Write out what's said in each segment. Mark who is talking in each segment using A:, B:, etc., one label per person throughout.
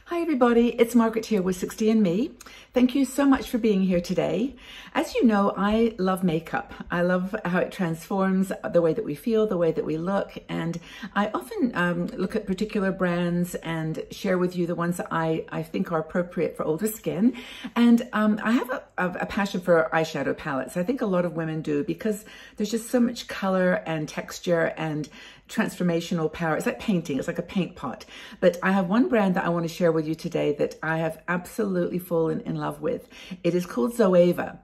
A: Hi everybody, it's Margaret here with 60andMe. Thank you so much for being here today. As you know, I love makeup. I love how it transforms the way that we feel, the way that we look, and I often look at particular brands and share with you the ones that I think are appropriate for older skin. And I have a passion for eyeshadow palettes. I think a lot of women do because there's just so much color and texture and transformational power. It's like painting, it's like a paint pot. But I have one brand that I want to share with you today that I have absolutely fallen in love with. It is called Zoeva.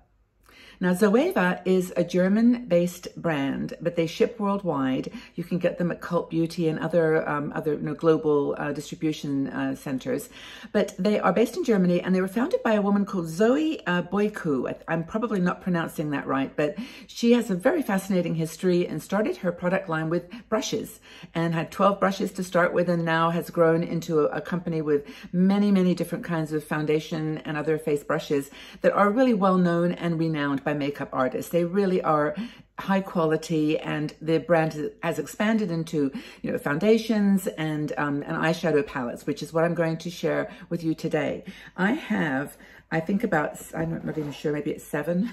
A: Now, Zoeva is a German-based brand, but they ship worldwide. You can get them at Cult Beauty and other global distribution centers. But they are based in Germany, and they were founded by a woman called Zoe Boyku. I'm probably not pronouncing that right, but she has a very fascinating history and started her product line with brushes and had 12 brushes to start with, and now has grown into a company with many, many different kinds of foundation and other face brushes that are really well known and renowned by makeup artists. They really are high quality, and the brand has expanded into, foundations and eyeshadow palettes, which is what I'm going to share with you today. I have, I think about, I'm not even sure, maybe it's 7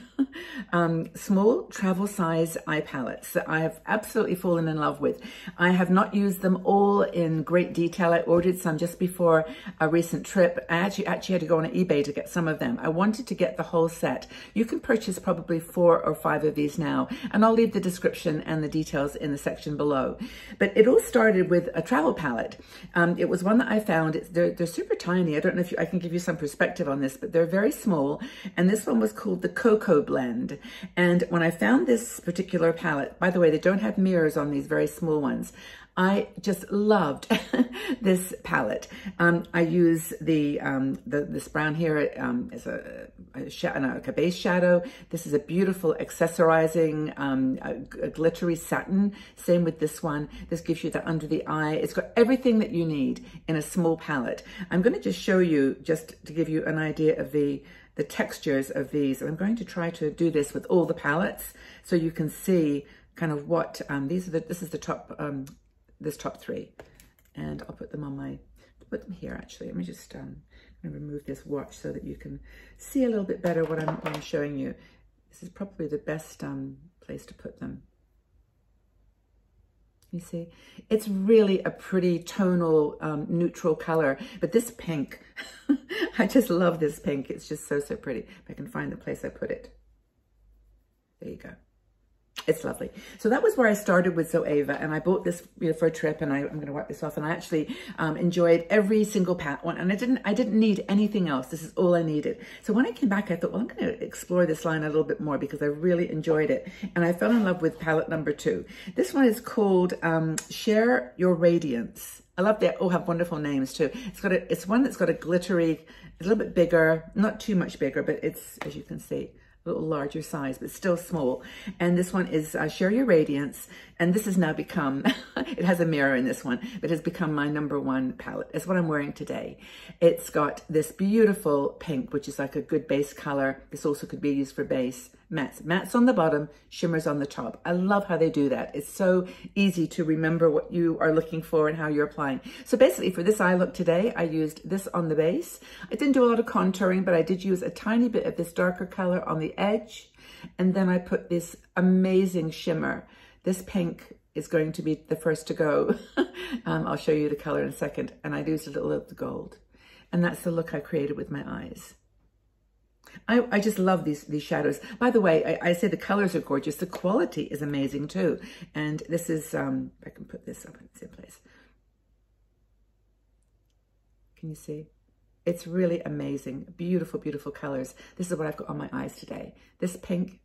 A: small travel size eye palettes that I have absolutely fallen in love with. I have not used them all in great detail. I ordered some just before a recent trip. I actually had to go on eBay to get some of them. I wanted to get the whole set. You can purchase probably 4 or 5 of these now, and I'll leave the description and the details in the section below. But it all started with a travel palette. It was one that I found. They're super tiny. I don't know if I can give you some perspective on this, but they're very small. And this one was called the Cocoa Blend. And when I found this particular palette, by the way, they don't have mirrors on these very small ones. I just loved this palette. I use this brown here as a base shadow. This is a beautiful accessorizing, a glittery satin. Same with this one. This gives you the under the eye. It's got everything that you need in a small palette. I'm going to just show you, just to give you an idea of the textures of these. And I'm going to try to do this with all the palettes so you can see kind of what this is the top. This top 3, and I'll put them on put them here actually. Let me just I'm going to remove this watch so that you can see a little bit better what I'm showing you. This is probably the best place to put them. You see, it's really a pretty tonal, neutral color, but this pink, I just love this pink. It's just so pretty. If I can find the place I put it. There you go. It's lovely. So that was where I started with Zoeva, and I bought this for a trip, and I'm going to wipe this off, and I actually enjoyed every single one, and I didn't need anything else. This is all I needed. So when I came back, I thought, well, I'm going to explore this line a little bit more because I really enjoyed it, and I fell in love with palette number 2. This one is called Share Your Radiance. I love they all have wonderful names too. It's one that's got a glittery, a little bit bigger, not too much bigger, but it's, as you can see, a little larger size, but still small. And this one is Share Your Radiance. And this has now become, it has a mirror in this one, but it has become my #1 palette. It's what I'm wearing today. It's got this beautiful pink, which is like a good base color. This also could be used for base. Mattes on the bottom, shimmers on the top. I love how they do that. It's so easy to remember what you are looking for and how you're applying. So basically for this eye look today, I used this on the base. I didn't do a lot of contouring, but I did use a tiny bit of this darker color on the edge. And then I put this amazing shimmer. This pink is going to be the first to go. I'll show you the color in a second. And I used a little of the gold. And that's the look I created with my eyes. I just love these shadows. By the way, I say the colors are gorgeous. The quality is amazing too. And this is, I can put this up in the same place. Can you see? It's really amazing. Beautiful, beautiful colors. This is what I've got on my eyes today. This pink,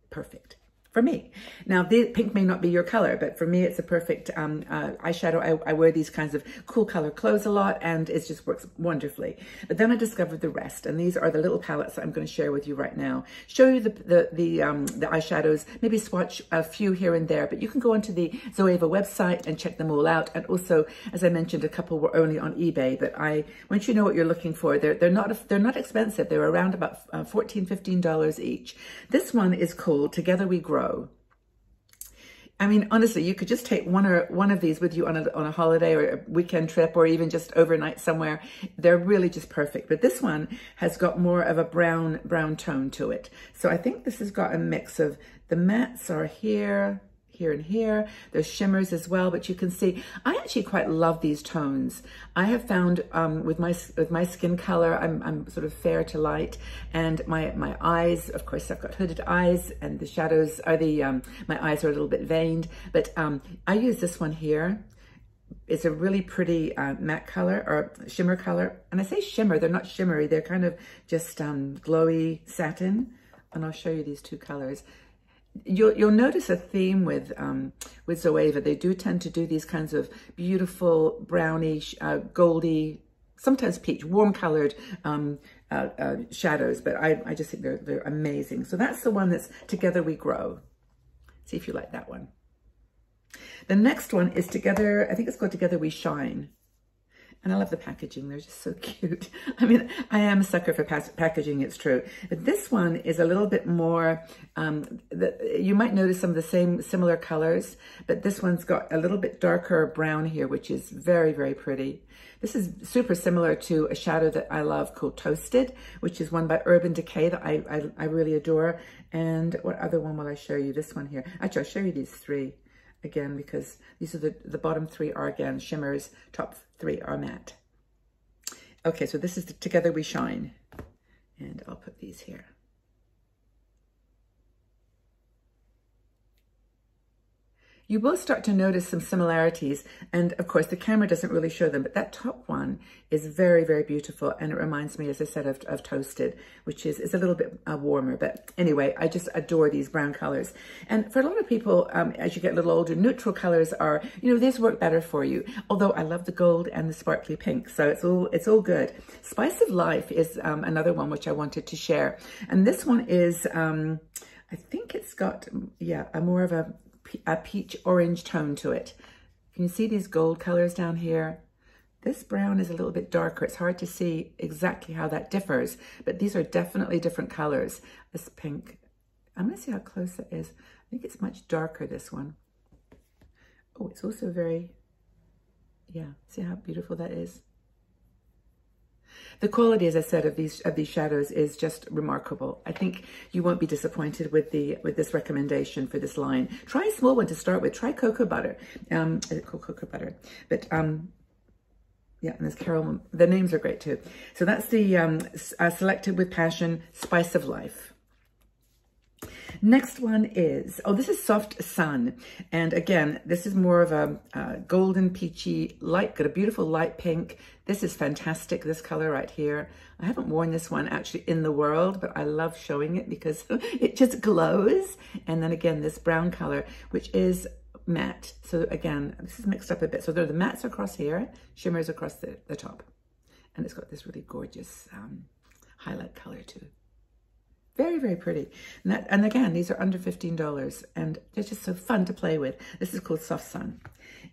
A: perfect for me. Now, the pink may not be your color, but for me, it's a perfect eyeshadow. I wear these kinds of cool color clothes a lot, and it just works wonderfully. But then I discovered the rest, and these are the little palettes that I'm going to share with you right now. Show you the eyeshadows, maybe swatch a few here and there, but you can go onto the Zoeva website and check them all out. And also, as I mentioned, a couple were only on eBay, but once you know what you're looking for, they're not expensive. They're around about $14, $15 each. This one is called Together We Grow. I mean, honestly, you could just take one of these with you on a holiday or a weekend trip or even just overnight somewhere. They're really just perfect. But this one has got more of a brown tone to it. So I think this has got a mix of the mattes are here, here and here. There's shimmers as well, but you can see I actually quite love these tones. I have found with my skin color, I'm sort of fair to light, and my eyes, of course, I've got hooded eyes, and the shadows are my eyes are a little bit veined, but I use this one here. It's a really pretty matte color or shimmer color, and I say shimmer, they're not shimmery, they're kind of just glowy satin, and I'll show you these two colors. You'll notice a theme with Zoeva. They do tend to do these kinds of beautiful brownish, goldy, sometimes peach, warm colored shadows, but I just think they're amazing. So that's the one that's Together We Grow. See if you like that one. The next one is Together, I think it's called Together We Shine. And I love the packaging. They're just so cute. I mean, I am a sucker for packaging, it's true. But this one is a little bit more, you might notice some of the similar colors, but this one's got a little bit darker brown here, which is very, very pretty. This is super similar to a shadow that I love called Toasted, which is one by Urban Decay that I really adore. And what other one will I show you? This one here. Actually, I'll show you these three again, because these are the bottom three are again shimmers, top three are matte. Okay, so this is the Together We Shine, and I'll put these here. You will start to notice some similarities, and of course the camera doesn't really show them, but that top one is very, very beautiful, and it reminds me, as I said, of Toasted, which is a little bit warmer. But anyway, I just adore these brown colors. And for a lot of people, as you get a little older, neutral colors are, these work better for you. Although I love the gold and the sparkly pink, so it's all good. Spice of Life is another one which I wanted to share, and this one is, I think it's got, yeah, a more of a peach orange tone to it. Can you see these gold colors down here? This brown is a little bit darker. It's hard to see exactly how that differs, but these are definitely different colors. This pink, I'm gonna see how close that is. I think it's much darker, this one. Oh, it's also very, yeah, see how beautiful that is? The quality, as I said, of these shadows is just remarkable. I think you won't be disappointed with this recommendation for this line. Try a small one to start with. Try cocoa butter. Is it called cocoa butter? But yeah, and this caramel. The names are great too. So that's the Selected with Passion Spice of Life. Next one is, oh, this is Soft Sun. And again, this is more of a golden peachy light, got a beautiful light pink. This is fantastic, this color right here. I haven't worn this one actually in the world, but I love showing it because it just glows. And then again, this brown color, which is matte. So again, this is mixed up a bit. So there are the mattes across here, shimmers across the top. And it's got this really gorgeous highlight color too. Very, very pretty. And again, these are under $15 and they're just so fun to play with. This is called Soft Sun.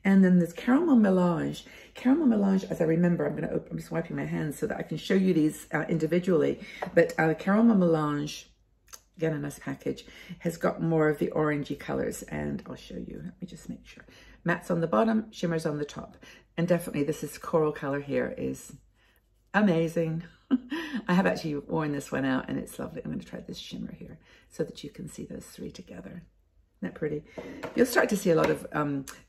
A: And then this Caramel Melange. Caramel Melange, as I remember, I'm just wiping my hands so that I can show you these individually. But Caramel Melange, again, a nice package, has got more of the orangey colors, and I'll show you. Let me just make sure. Mattes on the bottom, shimmers on the top. And definitely this coral color here is amazing. I have actually worn this one out and it's lovely. I'm going to try this shimmer here so that you can see those three together. Isn't that pretty? You'll start to see a lot of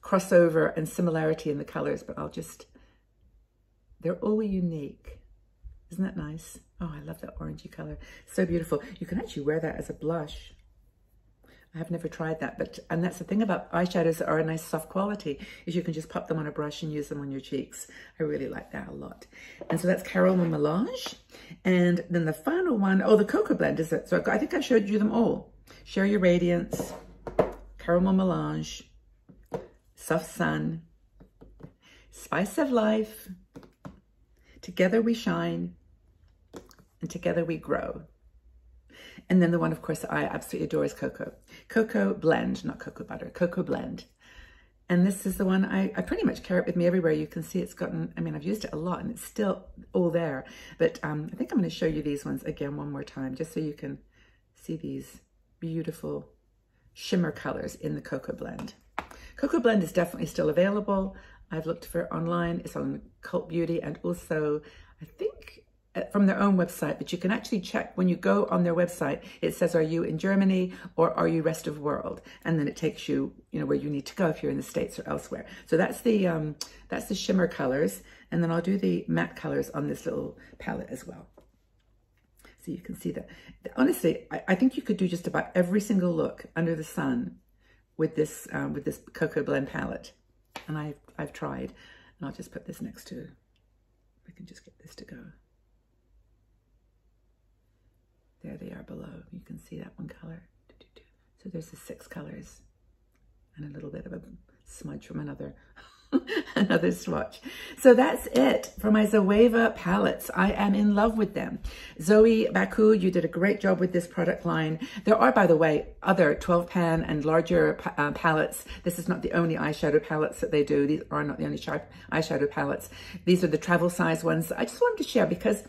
A: crossover and similarity in the colors, but they're all unique. Isn't that nice? Oh, I love that orangey color. So beautiful. You can actually wear that as a blush. I have never tried that, and that's the thing about eyeshadows that are a nice soft quality, is you can just pop them on a brush and use them on your cheeks. I really like that a lot. And so that's Caramel Melange. And then the final one, oh, the Cocoa Blend is it. So I think I showed you them all. Share Your Radiance, Caramel Melange, Soft Sun, Spice of Life, Together We Shine, and Together We Grow. And then the one, of course, I absolutely adore is Cocoa. Cocoa Blend, not Cocoa Butter, Cocoa Blend. And this is the one, I pretty much carry it with me everywhere. You can see it's gotten, I mean, I've used it a lot and it's still all there. But I think I'm going to show you these ones again one more time, just so you can see these beautiful shimmer colors in the Cocoa Blend. Cocoa Blend is definitely still available. I've looked for it online. It's on Cult Beauty and also, I think, from their own website, but you can actually check when you go on their website. It says, are you in Germany or are you rest of world? And then it takes you, where you need to go if you're in the States or elsewhere. So that's the shimmer colors. And then I'll do the matte colors on this little palette as well. So you can see that. Honestly, I think you could do just about every single look under the sun with this Cocoa Blend palette. And I've tried. And I'll just put this next to, we can just get this to go. There they are below. You can see that one color. So there's the 6 colors and a little bit of a smudge from another swatch. So that's it for my Zoeva palettes. I am in love with them. Zoe Baku, you did a great job with this product line. There are, by the way, other 12 pan and larger palettes. This is not the only eyeshadow palettes that they do. These are not the only eyeshadow palettes. These are the travel size ones. I just wanted to share because,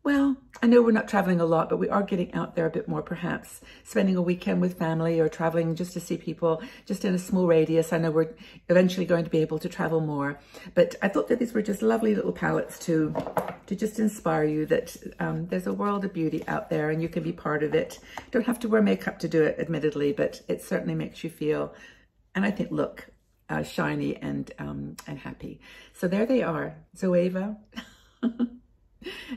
A: well, I know we're not traveling a lot, but we are getting out there a bit more, perhaps spending a weekend with family or traveling just to see people just in a small radius. I know we're eventually going to be able to travel more, but I thought that these were just lovely little palettes to just inspire you that there's a world of beauty out there and you can be part of it. You don't have to wear makeup to do it, admittedly, but it certainly makes you feel, and I think look, shiny and happy. So there they are, Zoeva.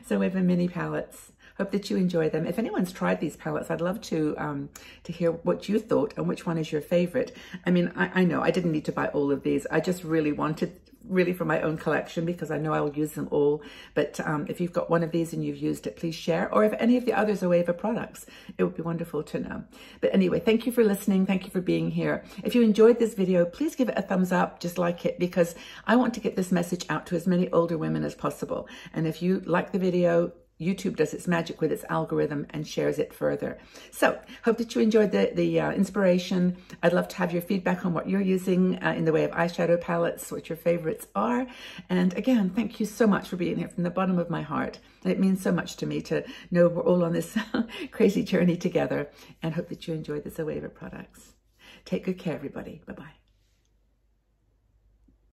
A: Zoeva mini palettes. Hope that you enjoy them. If anyone's tried these palettes, I'd love to hear what you thought and which one is your favorite. I mean, I know I didn't need to buy all of these. I just really wanted, for my own collection because I know I'll use them all. But if you've got one of these and you've used it, please share. Or if any of the other Zoeva products, it would be wonderful to know. But anyway, thank you for listening. Thank you for being here. If you enjoyed this video, please give it a thumbs up, just like it, because I want to get this message out to as many older women as possible. And if you like the video, YouTube does its magic with its algorithm and shares it further. So hope that you enjoyed the inspiration. I'd love to have your feedback on what you're using in the way of eyeshadow palettes, what your favorites are. And again, thank you so much for being here from the bottom of my heart. And it means so much to me to know we're all on this crazy journey together, and hope that you enjoy the Zoeva products. Take good care, everybody. Bye-bye.